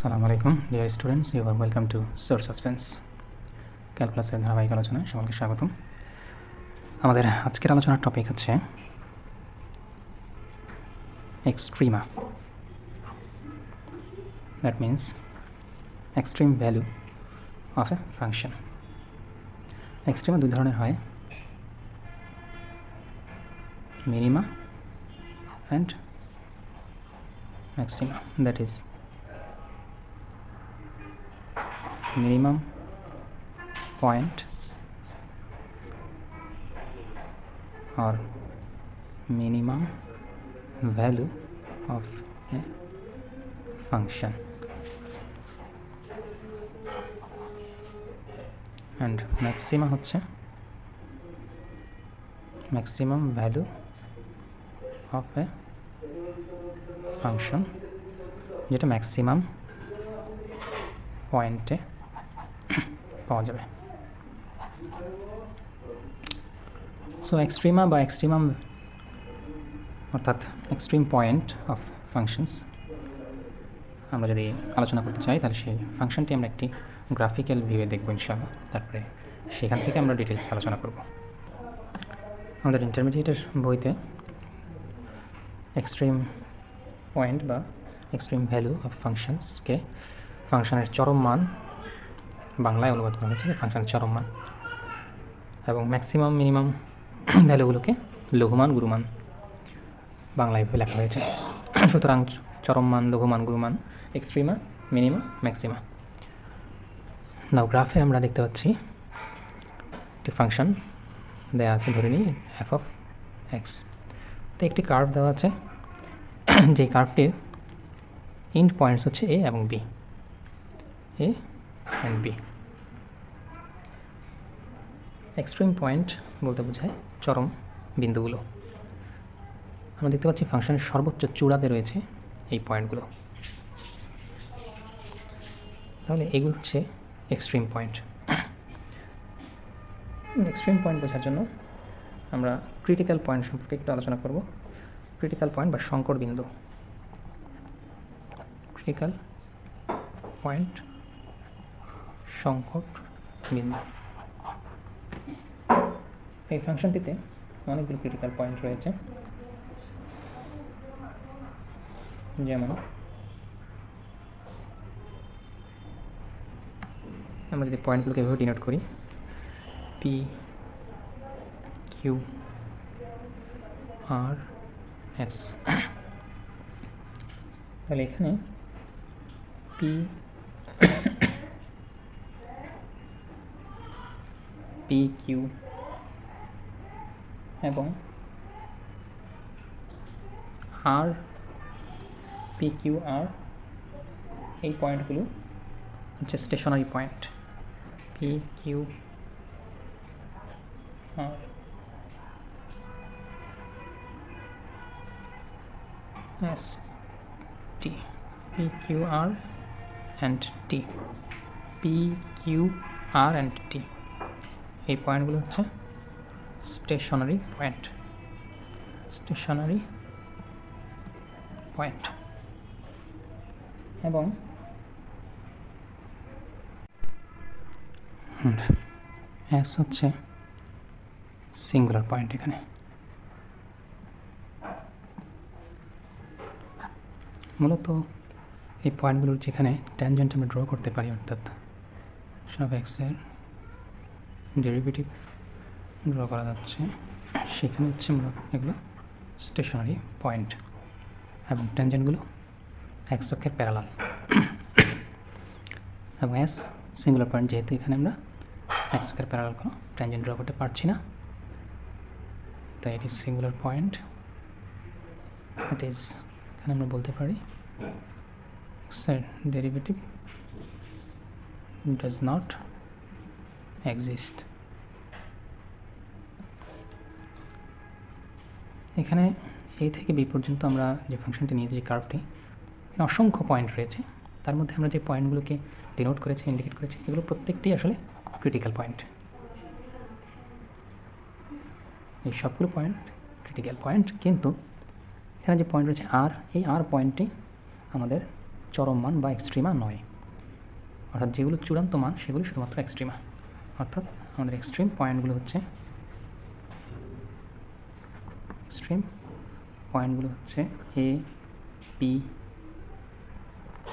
আসসালামু আলাইকুম dear students, you are welcome to source of sense ক্যালকুলাসের ধারাবাহিক আলোচনায় সকলকে স্বাগতম। আমাদের আজকের আলোচনার টপিক হচ্ছে extrema, that means extreme value of a function. Extrema দুই ধরনের হয়, minima and maxima, that is minimum point or minimum value of a function, and maxima হচ্ছে maximum value of a function, যেটা ম্যাক্সিমাম পয়েন্টে পাওয়া যাবে। So extrema বা extremum অর্থাৎ এক্সট্রিম পয়েন্ট অফ ফাংশনস আমরা যদি আলোচনা করতে চাই, তাহলে সেই ফাংশনটি আমরা একটি গ্রাফিক্যাল ভিউয়ে দেখব ইনশাআল্লাহ। তারপরে সেখান থেকে আমরা ডিটেলস আলোচনা করব। আমাদের ইন্টারমিডিয়েটের বইতে এক্সট্রিম পয়েন্ট বা এক্সট্রিম ভ্যালু অফ ফাংশনসকে ফাংশনের চরম মান বাংলায় অনুবাদ করা হয়েছে, ফাংশনের চরম মান, এবং ম্যাক্সিমাম মিনিমাম ভ্যালুগুলোকে লঘুমান গুরুমান বাংলায় লেখা হয়েছে। সুতরাং চরম মান, লঘুমান, গুরুমান, এক্সট্রিমা, মিনিমা, ম্যাক্সিমা। নাও গ্রাফে আমরা দেখতে পাচ্ছি একটি ফাংশন দেওয়া আছে, ধরে নিই এফ অফ এক্স। তো একটি কার্ভ দেওয়া আছে, যে কার্ভটির এন্ড পয়েন্টস হচ্ছে এ এবং B, A and B. Extreme point বলতে বোঝায় চরম বিন্দুগুলো। আমরা দেখতে পাচ্ছি ফাংশনের সর্বোচ্চ চূড়াতে রয়েছে এই পয়েন্টগুলো, তাহলে এগুলো হচ্ছে এক্সট্রিম পয়েন্ট। এক্সট্রিম পয়েন্ট বোঝার জন্য আমরা ক্রিটিক্যাল পয়েন্ট সম্পর্কে একটু আলোচনা করব। ক্রিটিক্যাল পয়েন্ট বা সংকট বিন্দু, ক্রিটিক্যাল পয়েন্ট, সংকট বিন্দু। এই ফাংশনটিতে অনেকগুলো ক্রিটিক্যাল পয়েন্ট রয়েছে, যেমন আমরা যদি পয়েন্টগুলোকে এভাবে ডিনোট করি, পি কিউ আর এস, তাহলে এখানে পি পি কিউ এবং আর পি কিউ আর, এই পয়েন্টগুলো হচ্ছে stationary point. P Q R S T, P Q R and T, P Q R and T, এই পয়েন্টগুলো হচ্ছে স্টেশনারি পয়েন্ট। Stationary point. এবং এস হচ্ছে সিঙ্গুলার পয়েন্ট। এখানে মূলত এই পয়েন্টগুলোর যেখানে ট্যানজেন্ট আমরা ড্র করতে পারি, অর্থাৎ সব এক্সের ডেরিভেটিভ ড্র করা যাচ্ছে, সেখানে হচ্ছে এগুলো স্টেশনারি পয়েন্ট, এবং ট্যানজেন্টগুলো এক্স অক্ষের প্যারালাল। এবং এস সিঙ্গুলার পয়েন্ট, যেহেতু এখানে আমরা এক্স অক্ষের প্যারালাল কোনো ট্যানজেন্ট ড্র করতে পারছি না, তাই এটি সিঙ্গুলার পয়েন্ট। ইট ইজ, এখানে আমরা বলতে পারি এক্সের ডেরিভেটিভ ডাজ নট এক্সিস্ট। এখানে এ থেকে বি পর্যন্ত আমরা যে ফাংশনটি নিয়েছি, যে কার্ভটি, এখানে অসংখ্য পয়েন্ট রয়েছে। তার মধ্যে আমরা যে পয়েন্টগুলোকে ডিনোট করেছি, ইন্ডিকেট করেছি, এগুলো প্রত্যেকটি আসলে ক্রিটিক্যাল পয়েন্ট। এই সবগুলো পয়েন্ট ক্রিটিক্যাল পয়েন্ট, কিন্তু এখানে যে পয়েন্ট রয়েছে আর, এই আর পয়েন্টটি আমাদের চরম মান বা এক্সট্রিমা নয়, অর্থাৎ যেগুলো চূড়ান্ত মান সেগুলো শুধুমাত্র এক্সট্রিমা। অর্থাৎ আমাদের এক্সট্রিম পয়েন্টগুলো হচ্ছে এ, পি,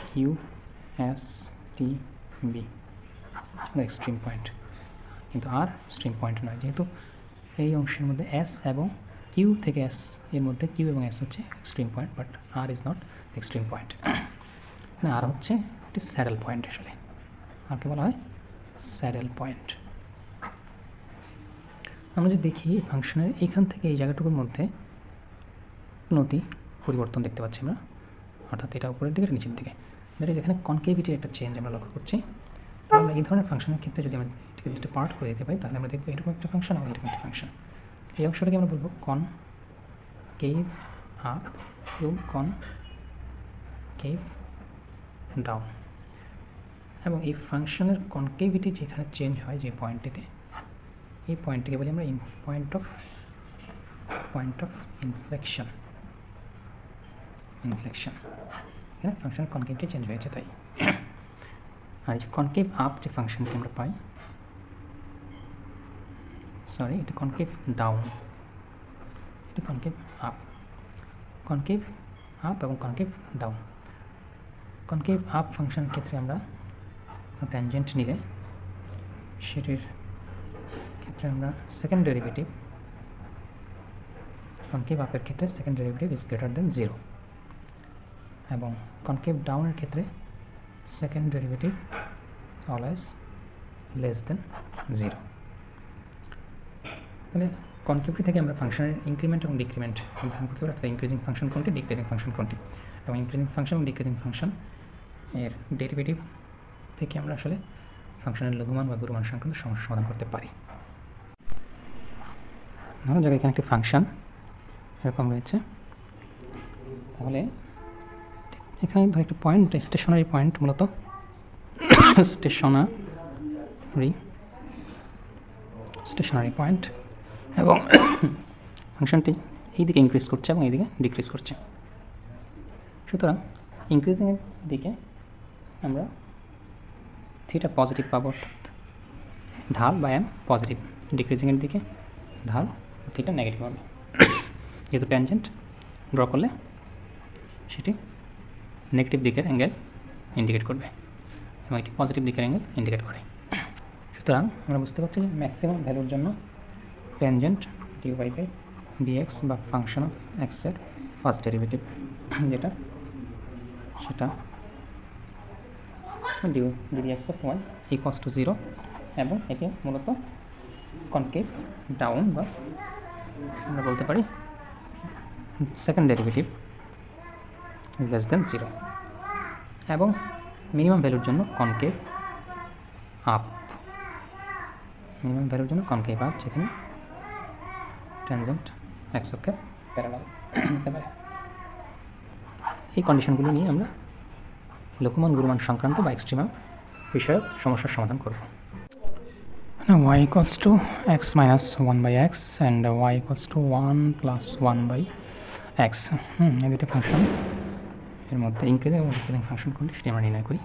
কিউ, এস, টি, বি এক্সট্রিম পয়েন্ট, কিন্তু আর এক্সট্রিম পয়েন্ট নয়, যেহেতু এই অংশের মধ্যে এস এবং কিউ থেকে এস এর মধ্যে কিউ এবং এস হচ্ছে extreme point, but R is not extreme point. এখানে আর হচ্ছে একটি স্যাডেল পয়েন্ট, আসলে আরকে বলা হয় স্যাডেল পয়েন্ট। আমরা যদি দেখি ফাংশনের এইখান থেকে এই জায়গাটুকুর মধ্যে নতি পরিবর্তন দেখতে পাচ্ছি আমরা, অর্থাৎ এটা উপরের দিকে নিচের দিকে, দ্যাট ইজ এখানে কনকেভিটির একটা চেঞ্জ আমরা লক্ষ্য করছি। তো আমরা এই ধরনের ফাংশনের ক্ষেত্রে যদি আমরা এটাকে দুটো পার্ট করে দিতে পারি, তাহলে আমরা দেখবো এরকম একটা ফাংশন এবং এরকম একটা ফাংশন। এই অংশটাকে আমরা বলবো কনকেভ আপ এবং কনকেভ ডাউন। এবং এই ফাংশনের কনকেভিটি যেখানে চেঞ্জ হয় যে পয়েন্টটিতে, এই পয়েন্টটিকে বলি আমরা পয়েন্ট অফ ইনফ্লেকশন। এখানে ফাংশনের কনকেভিটি চেঞ্জ হয়েছে তাই। আর এই যে কনকেভ আপ যে ফাংশনটি আমরা পাই, সরি এটা কনকেভ ডাউন, এটা কনকেভ আপ এবং কনকেভ ডাউন। কনকেভ আপ ফাংশনের ক্ষেত্রে আমরা ট্যানজেন্ট নিলে সেটির ক্ষেত্রে আমরা সেকেন্ড ডেরিভেটিভ, কনকেভ আপের ক্ষেত্রে second derivative is greater than 0, এবং কনকেভ ডাউনের ক্ষেত্রে second derivative always less than 0। তাহলে কনকেভিটি থেকে আমরা ফাংশনের ইনক্রিমেন্ট এবং ডিক্রিমেন্ট নির্ধারণ করতে পারি, অর্থাৎ ইনক্রিজিং ফাংশন কোনটি, ডিক্রিজিং ফাংশন কোনটি, এবং ইনক্রিজিং ফাংশন এবং ডিক্রিজিং ফাংশন এর ডেরিভেটিভ থেকে আমরা আসলে ফাংশনের লঘুমান বা গুরুমান সংক্রান্ত সমস্যা সমাধান করতে পারি। ধরো জায়গায় এখানে একটি ফাংশন এরকম রয়েছে, তাহলে এখানে ধর একটা পয়েন্ট, স্টেশনারি পয়েন্ট, মূলত স্টেশনারি পয়েন্ট, এবং ফাংশনটি এইদিকে ইনক্রিজ করছে এবং এইদিকে ডিক্রিজ করছে। সুতরাং ইনক্রিজিংয়ের দিকে আমরা থিটা পজিটিভ পাবো, অর্থাৎ ঢাল বা এম পজিটিভ, ডিক্রিজিংয়ের দিকে ঢাল থিটা নেগেটিভ হবে, যেহেতু ট্যানজেন্ট ড্র করলে সেটি নেগেটিভ দিকের অ্যাঙ্গেল ইন্ডিকেট করবে এবং এটি পজিটিভ দিকের অ্যাঙ্গেল ইন্ডিকেট করে। সুতরাং আমরা বুঝতে পারছি যে ম্যাক্সিমাম ভ্যালুর জন্য ট্যানজেন্ট ডিওয়াই বাই ডিএক্স বা ফাংশন অফ এক্সের ফার্স্ট ডেরিভেটিভ যেটা, সেটা dx of y equals to 0, এবং এটি মূলত কনকেভ ডাউন বা আমরা বলতে পারি সেকেন্ড ডেরিভেটিভ লেস দেন 0, এবং মিনিমাম ভ্যালুর জন্য কনকেভ আপ, যেখানে ট্যানজেন্ট এক্স অক্ষের প্যারালাল হতে পারে। এই কন্ডিশনগুলো নিয়ে আমরা লঘুমান গুরুমান সংক্রান্ত বা এক্সট্রিমাম বিষয়ক সমস্যার সমাধান করব। y equals to x minus 1 by x and y equals to 1 plus 1 by x, এই দুটো ফাংশন এর মধ্যে ইনক্রিজিং এবং ডিক্রিজিং ফাংশন কোনটি সেটি আমরা নির্ণয় করি।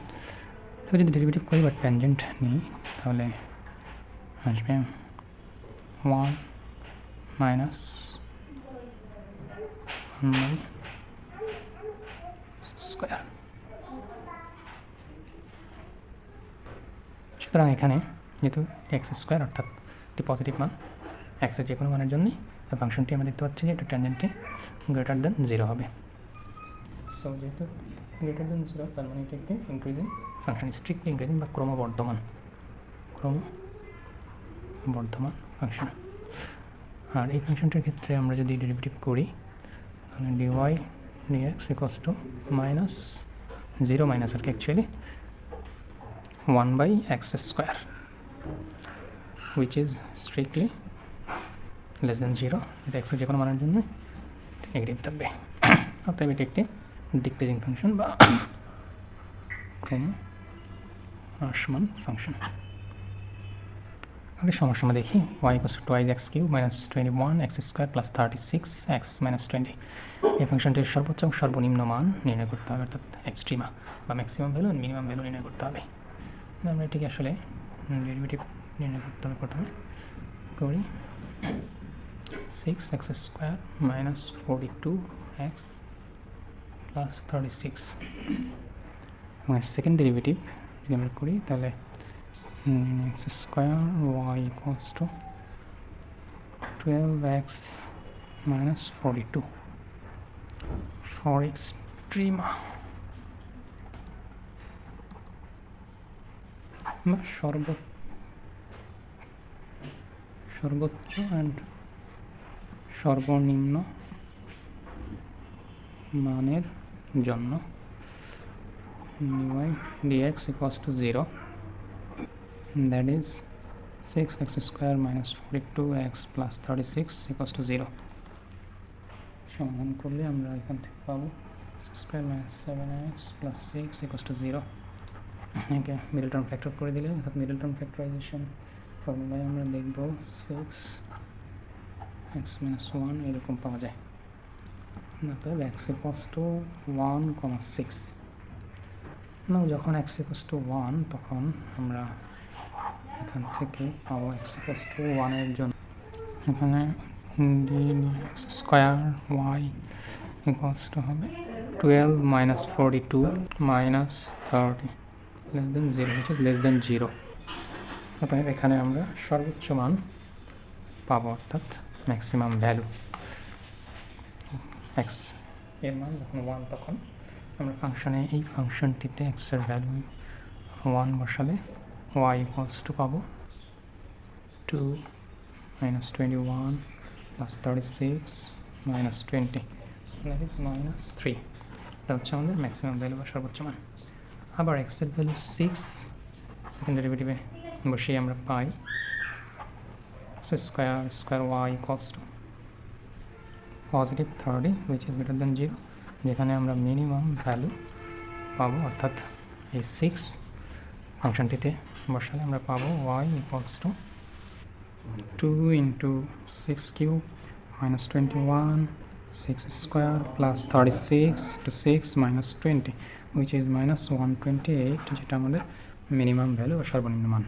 তবে যদি ডেরিভেটিভ করি বা ট্যানজেন্ট নিই, তাহলে আসবে 1 minus 1 by স্কোয়ার। সুতরাং এখানে যেহেতু এক্স স্কোয়ার অর্থাৎ একটি পজিটিভ মান এক্সের যে কোনো মানের জন্যই ফাংশনটি আমরা দেখতে পাচ্ছি যে এটা ট্যানজেন্টটি গ্রেটার দেন 0 হবে। সো যেহেতু গ্রেটার দেন 0, তার মানে এটা একটি ইনক্রিজিং ফাংশন, স্ট্রিক্টলি ইনক্রিজিং বা ক্রমবর্ধমান ফাংশন। আর এই ফাংশনটির ক্ষেত্রে আমরা যদি ডেরিভেটিভ করি, তাহলে d y d x equals to minus 0 minus আর কি actually 1 by x square, which is strictly less than 0, এটা x এর যে কোনো মানের জন্য নেগেটিভ থাকবে। অতএব এটি একটি ডিক্রিজিং ফাংশন বা ক্রমহ্রাসমান ফাংশন। তাহলে সমস্যা দেখি y = 2x cube minus 21 x square plus 36 x minus 20 এই ফাংশনটির সর্বোচ্চ এবং সর্বনিম্ন মান নির্ণয় করতে হবে, অর্থাৎ এক্সট্রিমা বা ম্যাক্সিমাম ভ্যালু আর মিনিমাম ভ্যালু নির্ণয় করতে হবে। আমরা এটিকে আসলে ডেরিভেটিভ নির্ণয় করতে হবে। প্রথমে করি 6x square minus 42x plus 36 এবং সেকেন্ড ডেরিভেটিভ যদি আমরা করি তাহলে x square y equals to 12x minus 42 for extrema বা সর্বোচ্চ and সর্বনিম্ন মানের জন্য dy dx equals to 0, that is 6x square minus 42x plus 36 equals to 0 সমাধান করলে আমরা এখান থেকে পাবো x square minus 7x plus 6 equals to 0। একে মিডল টার্ম ফ্যাক্টর করে দিলে অর্থাৎ মিডল টার্ম ফ্যাক্টরাইজেশন ফর্মুলায় আমরা দেখব 6x minus 1 এরকম পাওয়া যায়। অতএব x equals to 1, 6 না, যখন x equals to 1 তখন আমরা এখান থেকে পাবো x equals to 1 এর জন্য এখানে dx square y equals to হবে 12 minus 42 minus 30 less than 0, which is less than 0। অতএব এখানে আমরা সর্বোচ্চ মান পাবো, অর্থাৎ ম্যাক্সিমাম ভ্যালু x এর মান যখন 1 তখন আমরা ফাংশনে এই ফাংশনটিতে x এর ভ্যালু 1 বসালে y equals to পাবো 2 minus 21 plus 36 minus 20 that is minus 3। এটা হচ্ছে আমাদের ম্যাক্সিমাম ভ্যালু বা সর্বোচ্চ মান। আবার x এর ভ্যালু 6 সেকেন্ড ডেরিভেটিভে বসিয়ে আমরা পাই x square y equals to positive 30 which is greater than 0, যেখানে আমরা মিনিমাম ভ্যালু পাবো, অর্থাৎ এই 6 ফাংশনটিতে বসালে আমরা পাবো y equals to 2 into 6 cube minus 21 6 square plus 36 to 6 minus 20 which is minus 128, যেটা আমাদের মিনিমাম ভ্যালু বা সর্বনিম্ন মান।